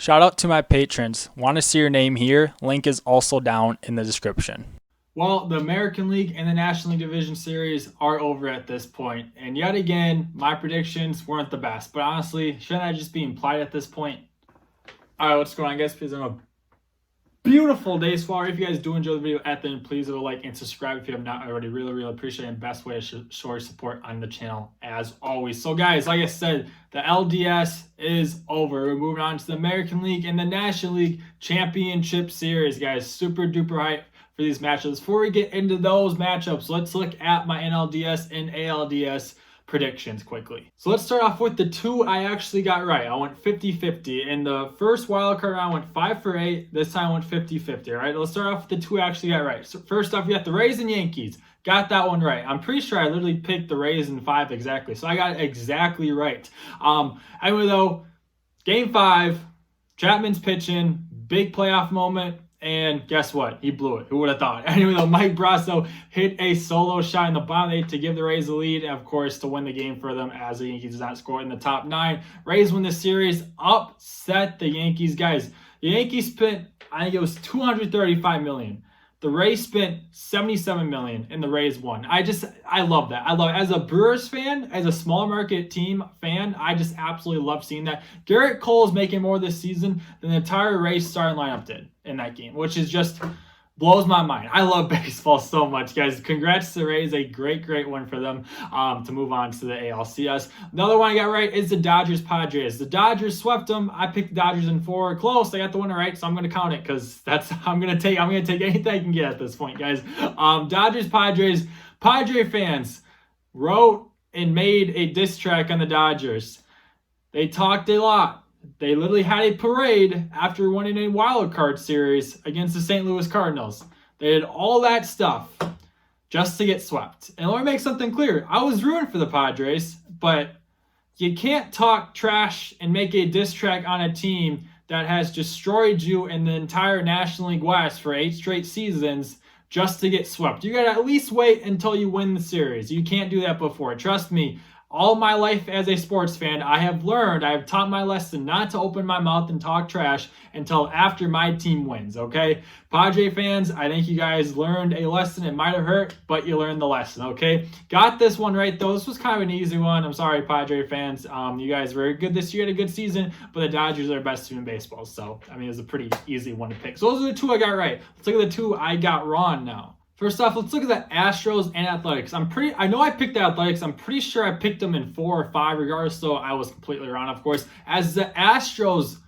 Shout out to my patrons. Want to see your name here? Link is also down in the description. Well, the American League and the National League Division Series are over at this point. And yet again, my predictions weren't the best. But honestly, shouldn't I just be implied at this point? All right, what's going on, guys? Please have a beautiful day so far. If you guys do enjoy the video at the end, please leave a like and subscribe if you have not already. Really appreciate it. And best way to show your support on the channel as always. So guys, like I said, the LDS is over. We're moving on to the American League and the National League Championship Series, guys. Super duper hype for these matchups. Before we get into those matchups, let's look at my NLDS and ALDS predictions quickly. So let's start off with the two I actually got right. I went 50-50. In the first wild card round, I went 5 for 8. This time I went 50-50. All right, let's start off with the two I actually got right. So first off, we got the Rays and Yankees. Got that one right. I'm pretty sure I literally picked the Rays in 5 exactly. So I got it exactly right. Anyway though, game 5, Chapman's pitching, big playoff moment. And guess what? He blew it. Who would have thought? Anyway, though, Mike Brasso hit a solo shot in the bottom 8 to give the Rays the lead, and of course, to win the game for them as the Yankees did not score in the top 9. Rays win the series, upset the Yankees. Guys, the Yankees spent, I think it was $235 million. The Rays spent $77 million, and the Rays won. I love that. I love it. As a Brewers fan, as a small market team fan, I just absolutely love seeing that. Garrett Cole is making more this season than the entire Rays starting lineup did in that game, which is just blows my mind. I love baseball so much, guys. Congrats to the Rays. A great one for them to move on to the ALCS. Another one I got right is the Dodgers-Padres. The Dodgers swept them. I picked the Dodgers in 4. Close. I got the winner right, so I'm going to count it because I'm going to take anything I can get at this point, guys. Dodgers-Padres. Padre fans wrote and made a diss track on the Dodgers. They talked a lot. They literally had a parade after winning a wild card series against the St. Louis Cardinals. They did all that stuff just to get swept. And let me make something clear. I was rooting for the Padres, but you can't talk trash and make a diss track on a team that has destroyed you in the entire National League West for 8 straight seasons just to get swept. You got to at least wait until you win the series. You can't do that before. Trust me. All my life as a sports fan, I have taught my lesson not to open my mouth and talk trash until after my team wins, okay? Padre fans, I think you guys learned a lesson. It might have hurt, but you learned the lesson, okay? Got this one right, though. This was kind of an easy one. I'm sorry, Padre fans. You guys were good this year, had a good season, but the Dodgers are the best team in baseball. So, I mean, it was a pretty easy one to pick. So those are the two I got right. Let's look at the two I got wrong now. First off, let's look at the Astros and Athletics. I know I picked the Athletics. I'm pretty sure I picked them in 4 or 5 regardless, so I was completely wrong, of course. As the Astros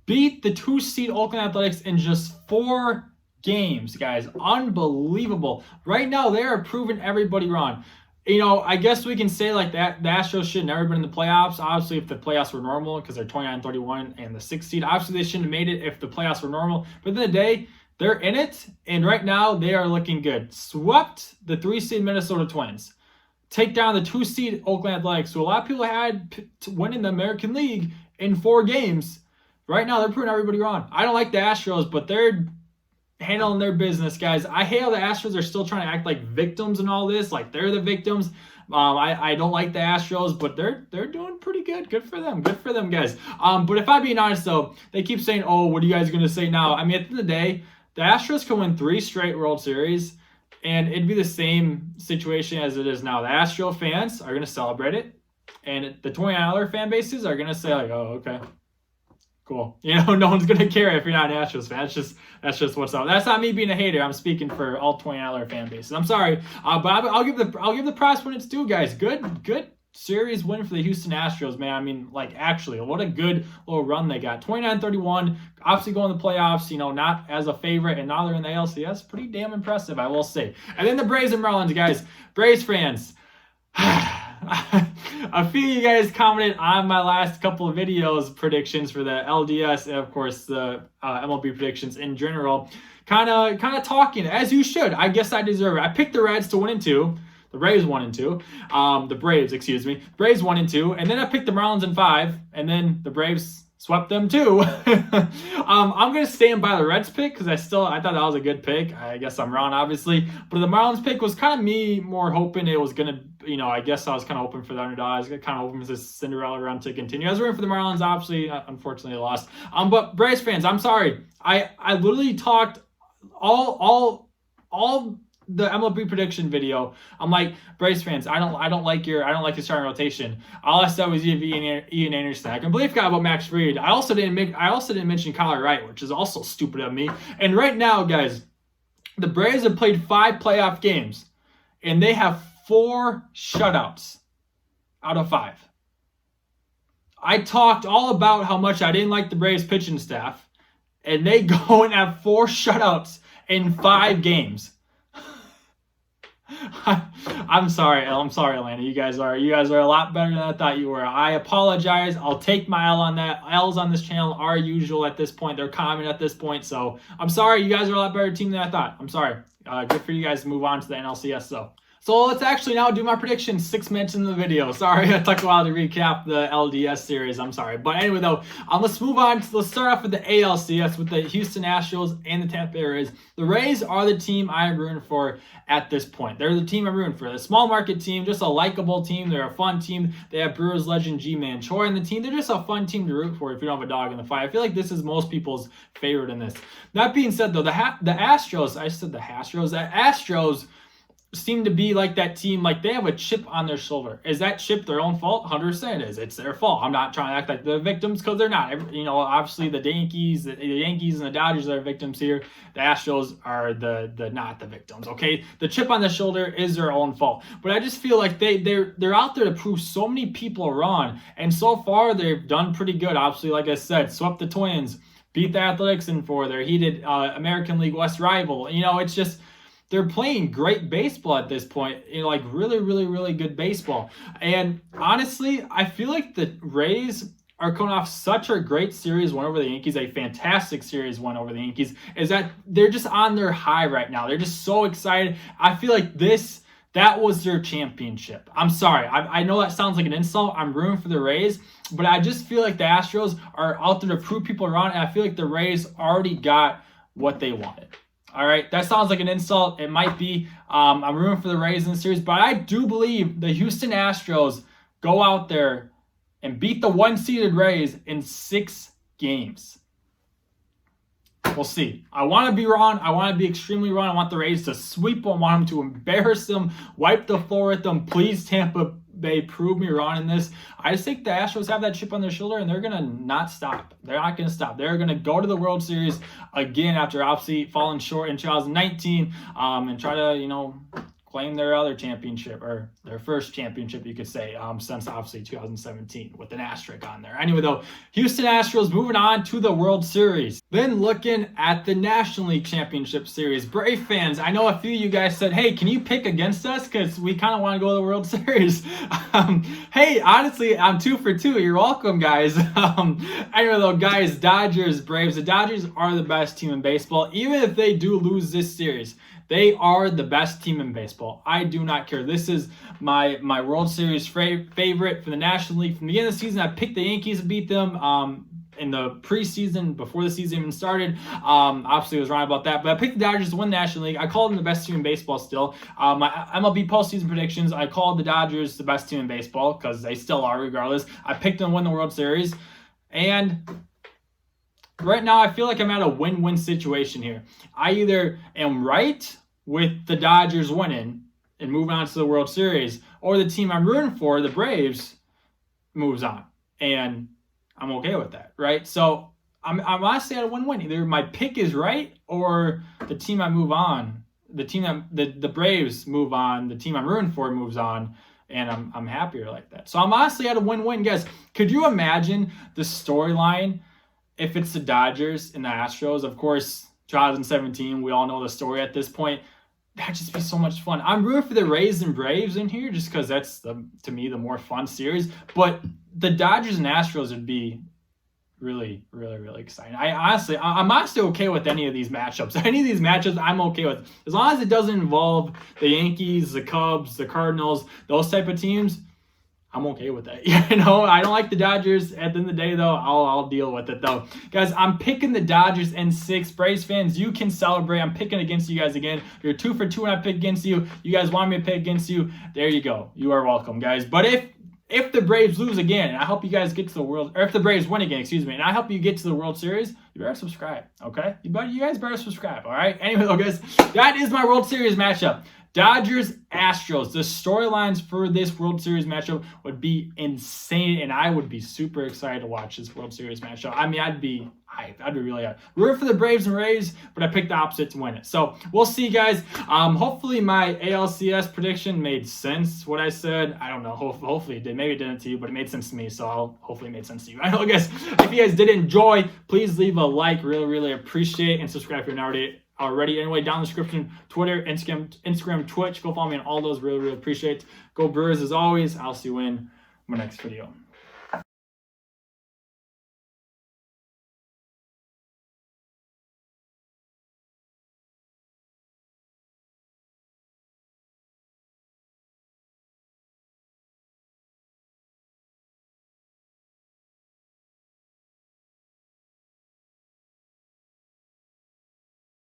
beat the 2-seed Oakland Athletics in just 4 games, guys. Unbelievable. Right now, they are proving everybody wrong. You know, I guess we can say like that the Astros should have never been in the playoffs. Obviously, if the playoffs were normal, because they're 29-31 and the 6th seed. Obviously, they shouldn't have made it if the playoffs were normal. But at the end of the day, they're in it, and right now they are looking good. Swept the 3-seed Minnesota Twins. Take down the 2-seed Oakland Athletics, who a lot of people had winning the American League in 4 games. Right now, they're proving everybody wrong. I don't like the Astros, but they're handling their business, guys. I hate how the Astros are still trying to act like victims and all this, like they're the victims. I don't like the Astros, but they're doing pretty good. Good for them. Good for them, guys. But if I'm being honest, though, they keep saying, oh, what are you guys going to say now? I mean, at the end of the day, the Astros can win 3 straight World Series, and it'd be the same situation as it is now. The Astro fans are going to celebrate it, and the $29 fan bases are going to say, like, oh, okay, cool. You know, no one's going to care if you're not an Astros fan. That's just what's up. That's not me being a hater. I'm speaking for all $29 fan bases. I'm sorry, but I'll give the props when it's due, guys. Good series win for the Houston Astros, man. I mean, like, actually, what a good little run they got. 29-31, obviously going to the playoffs, you know, not as a favorite, and now they're in the ALCS. Pretty damn impressive, I will say. And then the Braves and Marlins, guys. Braves fans. A few of you guys commented on my last couple of videos predictions for the LDS and, of course, the MLB predictions in general. Kind of talking, as you should. I guess I deserve it. I picked the Reds to win in 2. The Braves 1 and 2. The Braves, excuse me. Braves 1 and 2. And then I picked the Marlins in 5. And then the Braves swept them too. I'm going to stand by the Reds pick because I thought that was a good pick. I guess I'm wrong, obviously. But the Marlins pick was kind of me more hoping it was going to, I guess I was kind of hoping for the underdogs. Kind of hoping for this Cinderella run to continue. I was rooting for the Marlins, obviously. Unfortunately, I lost. But Braves fans, I'm sorry. I literally talked all the MLB prediction video. I'm like, Braves fans, I don't like the starting rotation. All I said was Ian Anderson. I completely forgot about Max Fried. I also didn't mention Kyler Wright, which is also stupid of me. And right now, guys, the Braves have played 5 playoff games, and they have 4 shutouts out of 5. I talked all about how much I didn't like the Braves pitching staff, and they go and have 4 shutouts in 5 games. I'm sorry, Atlanta. You guys are a lot better than I thought you were. I apologize. I'll take my L on that. L's on this channel are usual at this point. They're common at this point. So I'm sorry. You guys are a lot better team than I thought. I'm sorry. Good for you guys to move on to the NLCS though. So let's actually now do my predictions 6 minutes into the video. Sorry, it took a while to recap the LDS series. I'm sorry. But anyway, though, let's move on. Let's start off with the ALCS with the Houston Astros and the Tampa Bay Rays. The Rays are the team I'm rooting for at this point. They're the team I'm rooting for. The small market team, just a likable team. They're a fun team. They have Brewers legend G-Man Choi on the team. They're just a fun team to root for if you don't have a dog in the fight. I feel like this is most people's favorite in this. That being said, though, the Astros, the Astros seem to be like that team, like they have a chip on their shoulder. Is that chip their own fault? 100% it is. It's their fault. I'm not trying to act like the victims because they're not. Obviously the Yankees and the Dodgers are victims here. The Astros are not the victims. Okay, the chip on the shoulder is their own fault. But I just feel like they're out there to prove so many people wrong, and so far they've done pretty good. Obviously, like I said, swept the Twins, beat the Athletics in 4 their heated American League West rival. It's just. They're playing great baseball at this point, like really, really, really good baseball. And honestly, I feel like the Rays are coming off such a great series win over the Yankees, a fantastic series win over the Yankees, is that they're just on their high right now. They're just so excited. I feel like that was their championship. I'm sorry. I know that sounds like an insult. I'm rooting for the Rays, but I just feel like the Astros are out there to prove people wrong, and I feel like the Rays already got what they wanted. All right, that sounds like an insult. It might be. I'm rooting for the Rays in the series, but I do believe the Houston Astros go out there and beat the 1-seeded Rays in 6 games. We'll see. I want to be wrong. I want to be extremely wrong. I want the Rays to sweep them. I want them to embarrass them, wipe the floor with them. Please, Tampa Bay, prove me wrong in this. I just think the Astros have that chip on their shoulder, and they're going to not stop. They're not going to stop. They're going to go to the World Series again after obviously falling short in 2019 and try to, claim their other championship, or their first championship, you could say, since obviously 2017 with an asterisk on there. Anyway, though, Houston Astros moving on to the World Series. Then looking at the National League Championship Series. Brave fans, I know a few of you guys said, hey, can you pick against us? Because we kind of want to go to the World Series. Hey, honestly, I'm 2 for 2. You're welcome, guys. Anyway, though, guys, Dodgers, Braves. The Dodgers are the best team in baseball, even if they do lose this series. They are the best team in baseball. I do not care. This is my World Series favorite for the National League. From the beginning of the season, I picked the Yankees to beat them in the preseason, before the season even started. Obviously, I was wrong about that. But I picked the Dodgers to win the National League. I called them the best team in baseball still. My MLB postseason predictions, I called the Dodgers the best team in baseball because they still are regardless. I picked them to win the World Series. And right now, I feel like I'm at a win-win situation here. I either am right with the Dodgers winning and moving on to the World Series, or the team I'm rooting for, the Braves, moves on. And I'm okay with that, right? So I'm honestly at a win-win. Either my pick is right, or the team I move on, the Braves move on, the team I'm rooting for moves on, and I'm happier like that. So I'm honestly at a win-win. Guys, could you imagine the storyline if it's the Dodgers and the Astros? Of course, 2017, we all know the story at this point. That'd just be so much fun. I'm rooting for the Rays and Braves in here just because that's, to me, the more fun series. But the Dodgers and Astros would be really, really, really exciting. I'm honestly okay with any of these matchups. Any of these matchups I'm okay with. As long as it doesn't involve the Yankees, the Cubs, the Cardinals, those type of teams, I'm okay with that. You know, I don't like the Dodgers. At the end of the day, though, I'll deal with it, though. Guys, I'm picking the Dodgers in 6. Braves fans, you can celebrate. I'm picking against you guys again. You're 2 for 2 and I pick against you. You guys want me to pick against you. There you go. You are welcome, guys. But if the Braves lose again, and I hope you guys get to the World, or if the Braves win again, excuse me, and I hope you get to the World Series, you better subscribe, okay? You guys better subscribe, all right? Anyway, though, guys, that is my World Series matchup. Dodgers, Astros. The storylines for this World Series matchup would be insane, and I would be super excited to watch this World Series matchup. I mean, I'd be hyped. I'd be really hyped. Root for the Braves and Rays, but I picked the opposite to win it. So we'll see, guys. Hopefully my ALCS prediction made sense. What I said, I don't know. Hopefully it did. Maybe it didn't to you, but it made sense to me. So hopefully it made sense to you. I know, guys. If you guys did enjoy, please leave a like. Really appreciate it, and subscribe if you're not already. Anyway, down in the description, Twitter, Instagram, Twitch. Go follow me on all those. Really appreciate it. Go Brewers as always. I'll see you in my next video.